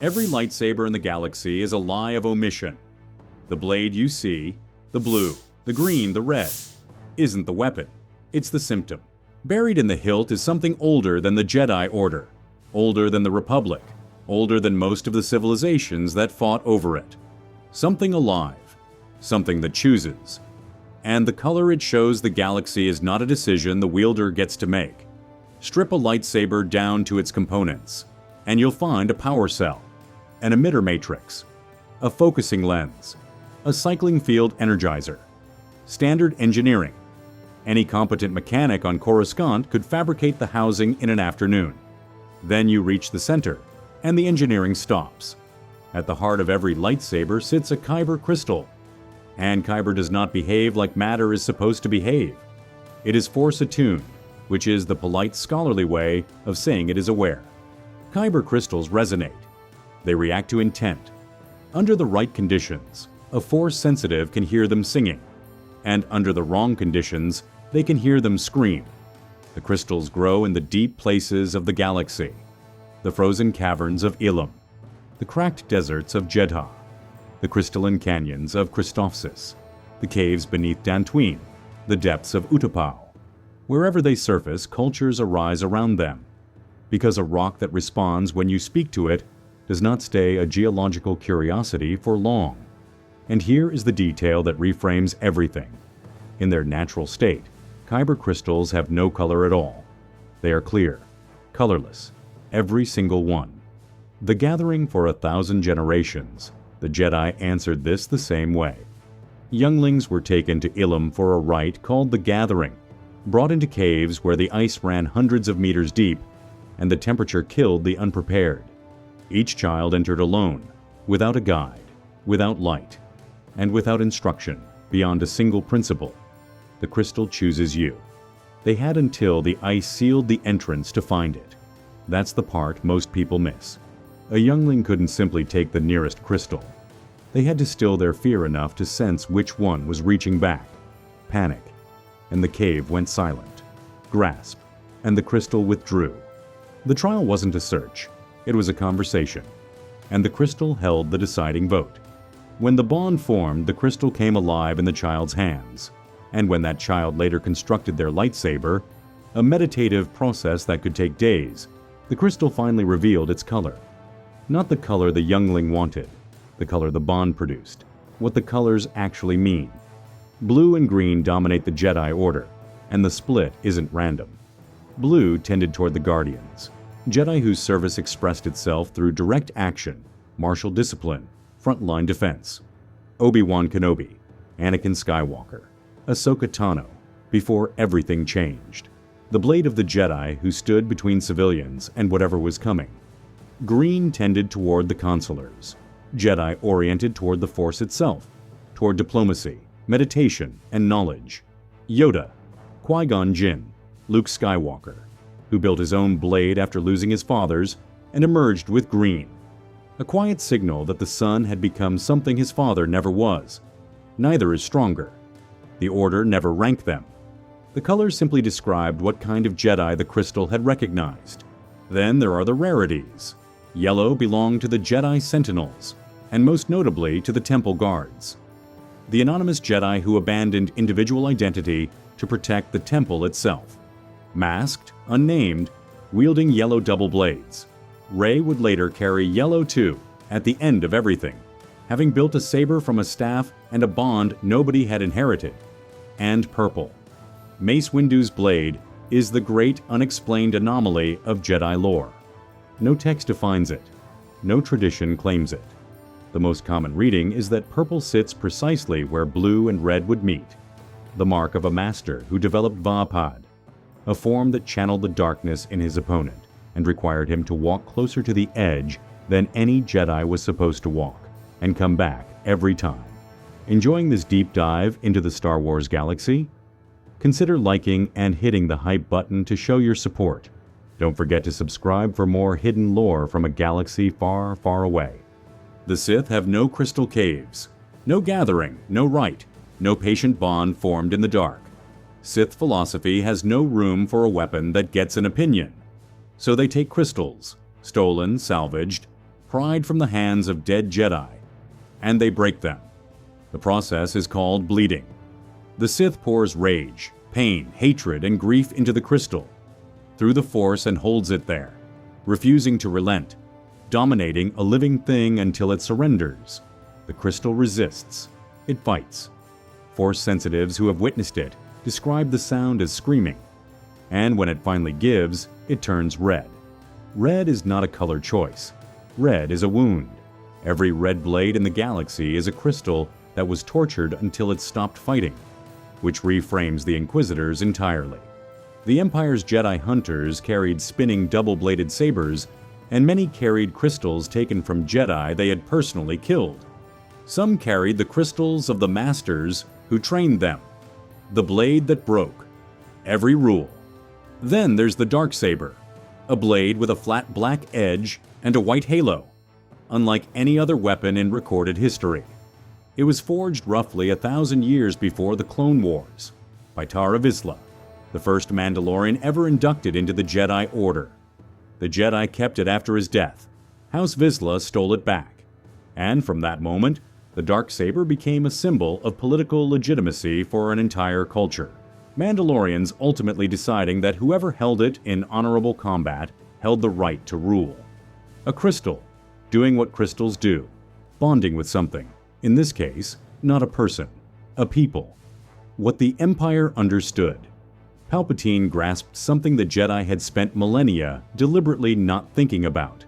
Every lightsaber in the galaxy is a lie of omission. The blade you see, the blue, the green, the red, isn't the weapon. It's the symptom. Buried in the hilt is something older than the Jedi Order, older than the Republic, older than most of the civilizations that fought over it. Something alive, something that chooses. And the color it shows the galaxy is not a decision the wielder gets to make. Strip a lightsaber down to its components, and you'll find a power cell, an emitter matrix, a focusing lens, a cycling field energizer. Standard engineering. Any competent mechanic on Coruscant could fabricate the housing in an afternoon. Then you reach the center, and the engineering stops. At the heart of every lightsaber sits a Kyber crystal. And Kyber does not behave like matter is supposed to behave. It is force-attuned, which is the polite scholarly way of saying it is aware. Kyber crystals resonate. They react to intent. Under the right conditions, a force-sensitive can hear them singing. And under the wrong conditions, they can hear them scream. The crystals grow in the deep places of the galaxy, the frozen caverns of Ilum, the cracked deserts of Jedha, the crystalline canyons of Christophsis, the caves beneath Dantooine, the depths of Utapau. Wherever they surface, cultures arise around them, because a rock that responds when you speak to it does not stay a geological curiosity for long. And here is the detail that reframes everything. In their natural state, Kyber crystals have no color at all. They are clear, colorless, every single one. The gathering for 1,000 generations, the Jedi answered this the same way. Younglings were taken to Ilum for a rite called the Gathering, brought into caves where the ice ran hundreds of meters deep, and the temperature killed the unprepared. Each child entered alone, without a guide, without light, and without instruction, beyond a single principle. The crystal chooses you. They had until the ice sealed the entrance to find it. That's the part most people miss. A youngling couldn't simply take the nearest crystal. They had to still their fear enough to sense which one was reaching back. Panic. And the cave went silent. Grasp. And the crystal withdrew. The trial wasn't a search. It was a conversation. And the crystal held the deciding vote. When the bond formed, the crystal came alive in the child's hands. And when that child later constructed their lightsaber, a meditative process that could take days, the crystal finally revealed its color. Not the color the youngling wanted, the color the bond produced, what the colors actually mean. Blue and green dominate the Jedi Order, and the split isn't random. Blue tended toward the Guardians, Jedi whose service expressed itself through direct action, martial discipline, frontline defense. Obi-Wan Kenobi, Anakin Skywalker, Ahsoka Tano, before everything changed. The blade of the Jedi who stood between civilians and whatever was coming. Green tended toward the consulars, Jedi oriented toward the Force itself, toward diplomacy, meditation, and knowledge. Yoda, Qui-Gon Jinn, Luke Skywalker, who built his own blade after losing his father's and emerged with green. A quiet signal that the son had become something his father never was. Neither is stronger. The Order never ranked them. The colors simply described what kind of Jedi the crystal had recognized. Then there are the rarities. Yellow belonged to the Jedi Sentinels, and most notably to the Temple Guards. The anonymous Jedi who abandoned individual identity to protect the temple itself. Masked, unnamed, wielding yellow double blades. Rey would later carry yellow too, at the end of everything, having built a saber from a staff and a bond nobody had inherited. And purple. Mace Windu's blade is the great unexplained anomaly of Jedi lore. No text defines it. No tradition claims it. The most common reading is that purple sits precisely where blue and red would meet, the mark of a master who developed Vapad, a form that channeled the darkness in his opponent and required him to walk closer to the edge than any Jedi was supposed to walk, and come back every time. Enjoying this deep dive into the Star Wars galaxy? Consider liking and hitting the hype button to show your support. Don't forget to subscribe for more hidden lore from a galaxy far, far away. The Sith have no crystal caves, no gathering, no rite, no patient bond formed in the dark. Sith philosophy has no room for a weapon that gets an opinion. So they take crystals, stolen, salvaged, pried from the hands of dead Jedi, and they break them. The process is called bleeding. The Sith pours rage, pain, hatred, and grief into the crystal through the Force and holds it there, refusing to relent, dominating a living thing until it surrenders. The crystal resists. It fights. Force sensitives who have witnessed it describe the sound as screaming. And when it finally gives, it turns red. Red is not a color choice. Red is a wound. Every red blade in the galaxy is a crystal that was tortured until it stopped fighting, which reframes the Inquisitors entirely. The Empire's Jedi hunters carried spinning double-bladed sabers, and many carried crystals taken from Jedi they had personally killed. Some carried the crystals of the Masters who trained them. The blade that broke every rule. Then there's the Darksaber, a blade with a flat black edge and a white halo, unlike any other weapon in recorded history. It was forged roughly 1,000 years before the Clone Wars by Tara Vizsla, the first Mandalorian ever inducted into the Jedi Order. The Jedi kept it after his death. House Vizsla stole it back, and from that moment, the Darksaber became a symbol of political legitimacy for an entire culture. Mandalorians ultimately deciding that whoever held it in honorable combat held the right to rule. A crystal, doing what crystals do, bonding with something. In this case, not a person, a people. What the Empire understood. Palpatine grasped something the Jedi had spent millennia deliberately not thinking about.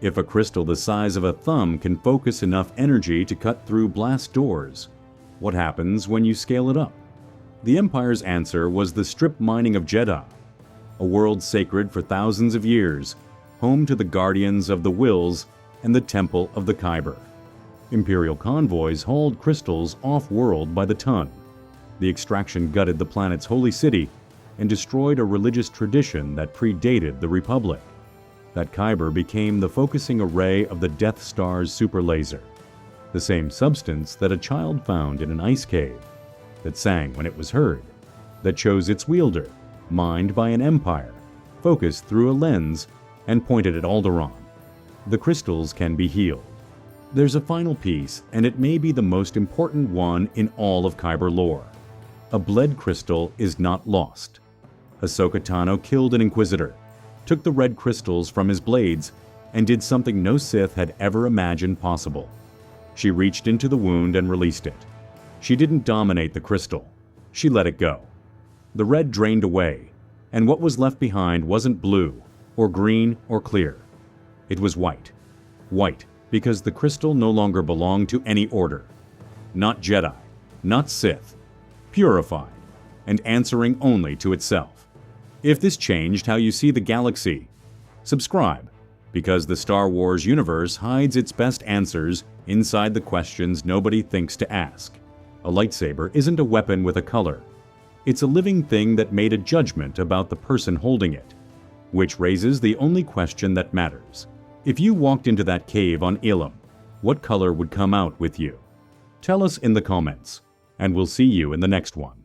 If a crystal the size of a thumb can focus enough energy to cut through blast doors, what happens when you scale it up? The Empire's answer was the strip mining of Jedha, a world sacred for thousands of years, home to the Guardians of the Wills and the Temple of the Kyber. Imperial convoys hauled crystals off-world by the ton. The extraction gutted the planet's holy city and destroyed a religious tradition that predated the Republic. That Kyber became the focusing array of the Death Star's superlaser, the same substance that a child found in an ice cave, that sang when it was heard, that chose its wielder, mined by an empire, focused through a lens, and pointed at Alderaan. The crystals can be healed. There's a final piece, and it may be the most important one in all of Kyber lore. A bled crystal is not lost. Ahsoka Tano killed an Inquisitor, took the red crystals from his blades, and did something no Sith had ever imagined possible. She reached into the wound and released it. She didn't dominate the crystal. She let it go. The red drained away, and what was left behind wasn't blue, or green, or clear. It was white. White, because the crystal no longer belonged to any order. Not Jedi, not Sith. Purified, and answering only to itself. If this changed how you see the galaxy, subscribe, because the Star Wars universe hides its best answers inside the questions nobody thinks to ask. A lightsaber isn't a weapon with a color. It's a living thing that made a judgment about the person holding it, which raises the only question that matters. If you walked into that cave on Ilum, what color would come out with you? Tell us in the comments, and we'll see you in the next one.